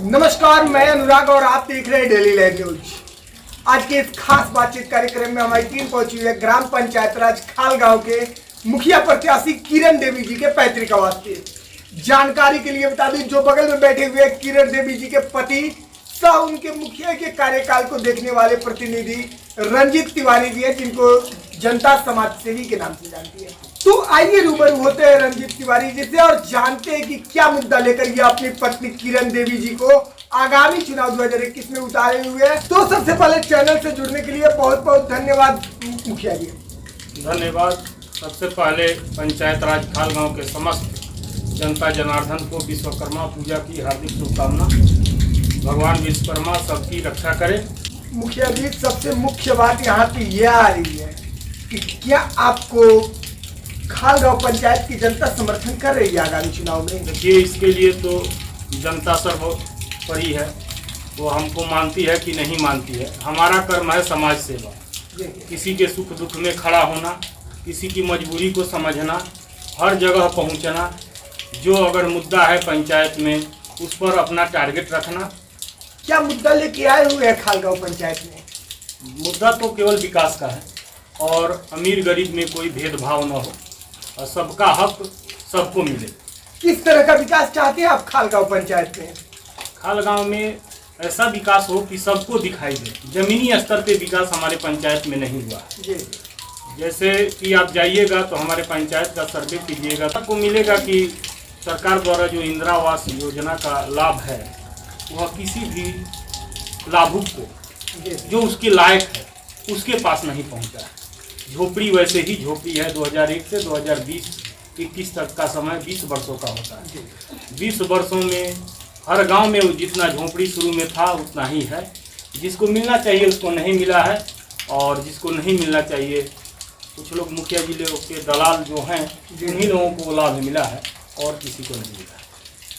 नमस्कार, मैं अनुराग और आप देख रहे हैं डेली लाइव न्यूज। आज के इस खास बातचीत कार्यक्रम में हमारी टीम पहुंची हुई है ग्राम पंचायत राज खाल गांव के मुखिया प्रत्याशी किरण देवी जी के पैतृक आवास पे। जानकारी के लिए बता दें, जो बगल में बैठे हुए किरण देवी जी के पति सह उनके मुखिया के कार्यकाल को देखने वाले प्रतिनिधि रंजीत तिवारी जी है, जिनको जनता समाज सेवी के नाम से जानती है। तो आइए रूबरू होते हैं रंजीत तिवारी जी से और जानते हैं कि क्या मुद्दा लेकर ये अपनी पत्नी किरण देवी जी को आगामी चुनाव 2021 में उतारे हुए हैं। तो सबसे पहले चैनल से जुड़ने के लिए बहुत बहुत धन्यवाद मुखिया जी। धन्यवाद। सबसे पहले पंचायत राज खाल गांव के समस्त जनता जनार्दन को विश्वकर्मा पूजा की हार्दिक शुभकामना। भगवान विश्वकर्मा सबकी रक्षा करे। मुखिया जी, सबसे मुख्य बात यहाँ पे यह आ रही है कि क्या आपको खाल गांव पंचायत की जनता समर्थन कर रही है आगामी चुनाव में? देखिए, इसके लिए तो जनता सर्वोपरि है, वो हमको मानती है कि नहीं मानती है। हमारा कर्म है समाज सेवा, किसी के सुख दुख में खड़ा होना, किसी की मजबूरी को समझना, हर जगह पहुंचना। जो अगर मुद्दा है पंचायत में उस पर अपना टारगेट रखना। क्या मुद्दा लेके आए हुए हैं खाल गांव पंचायत में? मुद्दा तो केवल विकास का है और अमीर गरीब में कोई भेदभाव न हो और सबका हक सबको मिले। किस तरह का विकास चाहते हैं आप खाल गांव पंचायत में? खाल गांव में ऐसा विकास हो कि सबको दिखाई दे। जमीनी स्तर पे विकास हमारे पंचायत में नहीं हुआ। जैसे कि आप जाइएगा तो हमारे पंचायत का सर्वे कीजिएगा, आपको मिलेगा कि सरकार द्वारा जो इंदिरा आवास योजना का लाभ है वह किसी भी लाभुक को जो उसके लायक है उसके पास नहीं पहुंचा है। झोपड़ी वैसे ही झोपड़ी है। 2001 से 2020-21 तक का समय 20 वर्षों का होता है। 20 वर्षों में हर गांव में जितना झोपड़ी शुरू में था उतना ही है। जिसको मिलना चाहिए उसको नहीं मिला है और जिसको नहीं मिलना चाहिए कुछ लोग मुखिया जी लोग के दलाल जो हैं उन्हीं लोगों को लाभ मिला है और किसी को नहीं मिला है।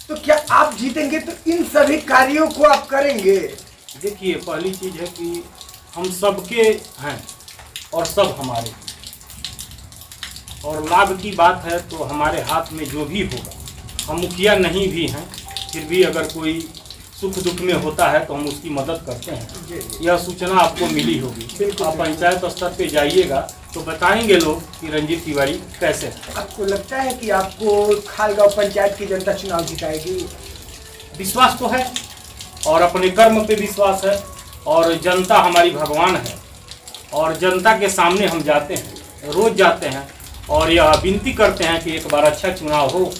तो क्या आप जीतेंगे तो इन सभी कार्यों को आप करेंगे? देखिए, पहली चीज़ है कि हम सबके हैं और सब हमारे, और लाभ की बात है तो हमारे हाथ में जो भी होगा, हम मुखिया नहीं भी हैं फिर भी अगर कोई सुख दुख में होता है तो हम उसकी मदद करते हैं। यह सूचना आपको मिली होगी। आप पंचायत स्तर पे जाइएगा तो बताएंगे लोग कि रंजीत तिवारी कैसे है। आपको लगता है कि आपको खाल गांव पंचायत की जनता चुनाव जिताएगी? विश्वास तो है और अपने कर्म पे विश्वास है और जनता हमारी भगवान है और जनता के सामने हम जाते हैं, रोज जाते हैं और यह विनती करते हैं कि एक बार अच्छा चुनाव हो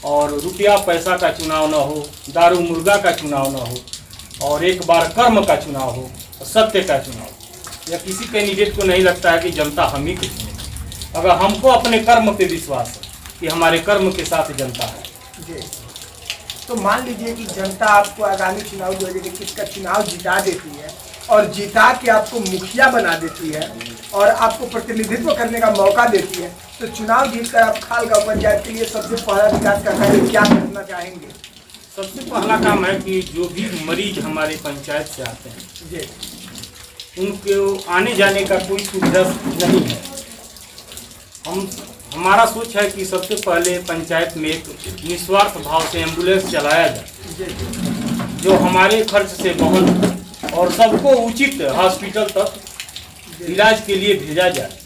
और रुपया पैसा का चुनाव न हो, दारू मुर्गा का चुनाव न हो और एक बार कर्म का चुनाव हो, सत्य का चुनाव हो। या किसी कैंडिडेट को नहीं लगता है कि जनता हम ही को चुनेगी। अगर हमको अपने कर्म पे विश्वास है कि हमारे कर्म के साथ जनता है जी, तो मान लीजिए कि जनता आपको आगामी चुनाव 2021 का चुनाव जिता देती है और जिता के आपको मुखिया बना देती है और आपको प्रतिनिधित्व करने का मौका देती है, तो चुनाव जीतकर आप खाल गांव पंचायत के लिए सबसे पहला विकास का कार्य क्या करना चाहेंगे? सबसे पहला काम है कि जो भी मरीज हमारे पंचायत से आते हैं जी, उनको आने जाने का कोई सुविधा नहीं है। हमारा सोच है कि सबसे पहले पंचायत में एक निस्वार्थ भाव से एम्बुलेंस चलाया जाए जो हमारे खर्च से बहन और सबको उचित हॉस्पिटल तक इलाज के लिए भेजा जाए।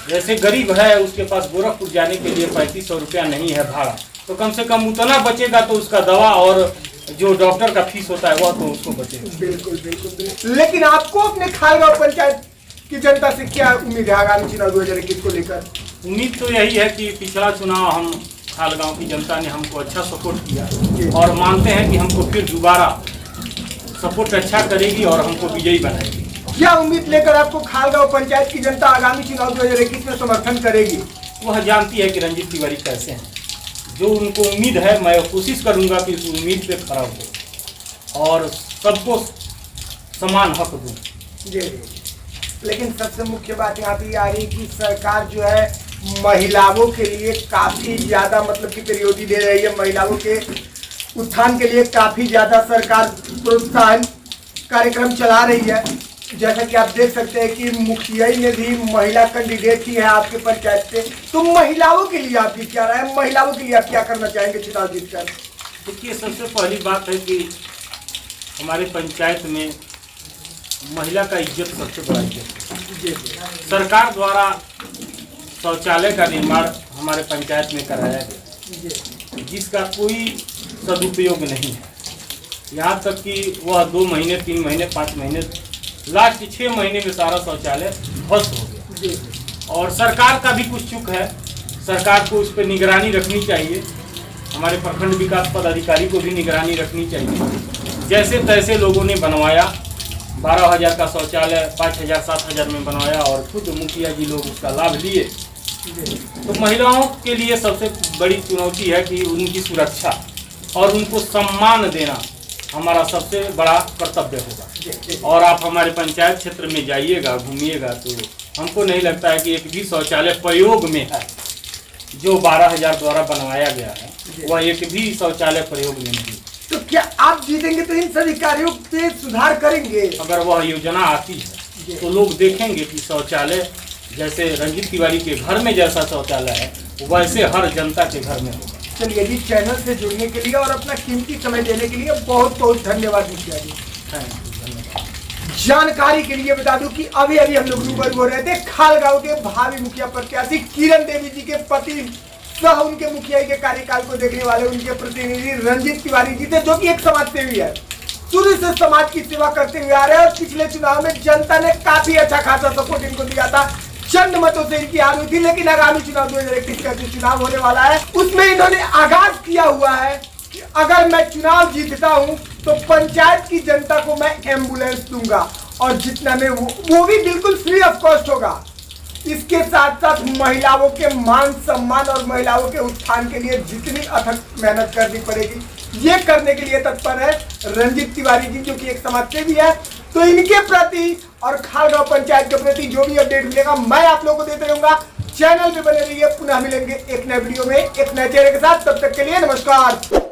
जैसे गरीब है उसके पास गोरखपुर जाने के लिए 3500 रुपया नहीं है भाड़ा, तो कम से कम उतना बचेगा तो उसका दवा और जो डॉक्टर का फीस होता है वह तो उसको बचेगा। बिल्कुल बिल्कुल बिल्कुल। लेकिन आपको अपने खाल गांव पंचायत की जनता से क्या उम्मीद है आगामी चुनाव 2021 को लेकर? उम्मीद तो यही है कि पिछला चुनाव हम खाल गांव की जनता ने हमको अच्छा सपोर्ट किया और मानते हैं कि हमको फिर दोबारा सपोर्ट अच्छा करेगी और हमको विजयी बनाएगी। क्या उम्मीद लेकर आपको खाल गांव पंचायत की जनता आगामी चुनाव 2021 में समर्थन करेगी? वह जानती है कि रंजीत तिवारी कैसे हैं। जो उनको उम्मीद है मैं कोशिश करूंगा कि उस उम्मीद पे खड़ा हो और सबको समान हक दूं। जी, लेकिन सबसे मुख्य बात यहाँ पे आ रही है कि सरकार जो है महिलाओं के लिए काफ़ी ज़्यादा मतलब कि प्रयोरिटी दे रही है। महिलाओं के उत्थान के लिए काफ़ी ज़्यादा सरकार प्रोत्साहन कार्यक्रम चला रही है। जैसा कि आप देख सकते हैं कि मुखिया ने भी महिला कैंडिडेट ही है आपके पंचायत से, तो महिलाओं के लिए आपकी क्या राय है? महिलाओं के लिए आप क्या करना चाहेंगे चुनाव जीतकर? देखिए, सबसे पहली बात है कि हमारे पंचायत में महिला का इज्जत सबसे बड़ा इज्जत है। सरकार द्वारा शौचालय का निर्माण हमारे पंचायत में कराया गया, जिसका कोई सदुपयोग नहीं है। यहाँ तक कि वह 2 महीने 3 महीने 5 महीने लास्ट 6 महीने में सारा शौचालय ध्वस्त हो गया। और सरकार का भी कुछ चूक है, सरकार को उस पर निगरानी रखनी चाहिए। हमारे प्रखंड विकास पदाधिकारी को भी निगरानी रखनी चाहिए। जैसे तैसे लोगों ने बनवाया, 12,000 का शौचालय 5,000 7,000 में बनवाया और खुद मुखिया जी लोग उसका लाभ लिए। तो महिलाओं के लिए सबसे बड़ी चुनौती है कि उनकी सुरक्षा और उनको सम्मान देना हमारा सबसे बड़ा कर्तव्य होगा। और आप हमारे पंचायत क्षेत्र में जाइएगा, घूमिएगा, तो हमको नहीं लगता है कि एक भी शौचालय प्रयोग में है जो 12,000 द्वारा बनवाया गया है, वह एक भी शौचालय प्रयोग में नहीं। तो क्या आप जीतेंगे तो इन सभी कार्यों पे सुधार करेंगे? अगर वह योजना आती है तो लोग देखेंगे कि शौचालय जैसे रंजीत तिवारी के घर में जैसा शौचालय है वैसे हर जनता के घर में होगा। चलिए जी, चैनल से जुड़ने के लिए और अपना कीमती समय देने के लिए बहुत बहुत धन्यवाद मुखिया जी। धन्यवाद। जानकारी के लिए बता दूं कि अभी हम लोग रूबरू हो रहे थे खालगांव के भावी मुखिया प्रत्याशी किरण देवी जी के पति सह उनके मुखिया के कार्यकाल को देखने वाले उनके प्रतिनिधि रंजीत तिवारी जी थे, जो कि एक समाज सेवी है। शुरू से समाज की सेवा करते हुए आ रहे हैं और पिछले चुनाव में जनता ने काफी अच्छा खासा सपोर्ट इनको दिया था। चंद मतों से इनकी हार हुई थी, लेकिन आगामी चुनाव 2021 का जो चुनाव होने वाला है उसमें इन्होंने आगाज किया हुआ है कि अगर मैं चुनाव जीतता हूं तो पंचायत की जनता को मैं एम्बुलेंस दूंगा और जितना में वो भी बिल्कुल फ्री ऑफ कॉस्ट होगा। इसके साथ साथ महिलाओं के मान सम्मान और महिलाओं के उत्थान के लिए जितनी अथक मेहनत करनी पड़ेगी, ये करने के लिए तत्पर है रंजीत तिवारी जी, जो कि एक समाज सेवी है। तो इनके प्रति और खालगांव पंचायत के प्रति जो भी अपडेट मिलेगा मैं आप लोगों को देते रहूंगा। चैनल पे बने रहिए, पुनः मिलेंगे एक नए वीडियो में एक नए चेहरे के साथ। तब तक के लिए नमस्कार।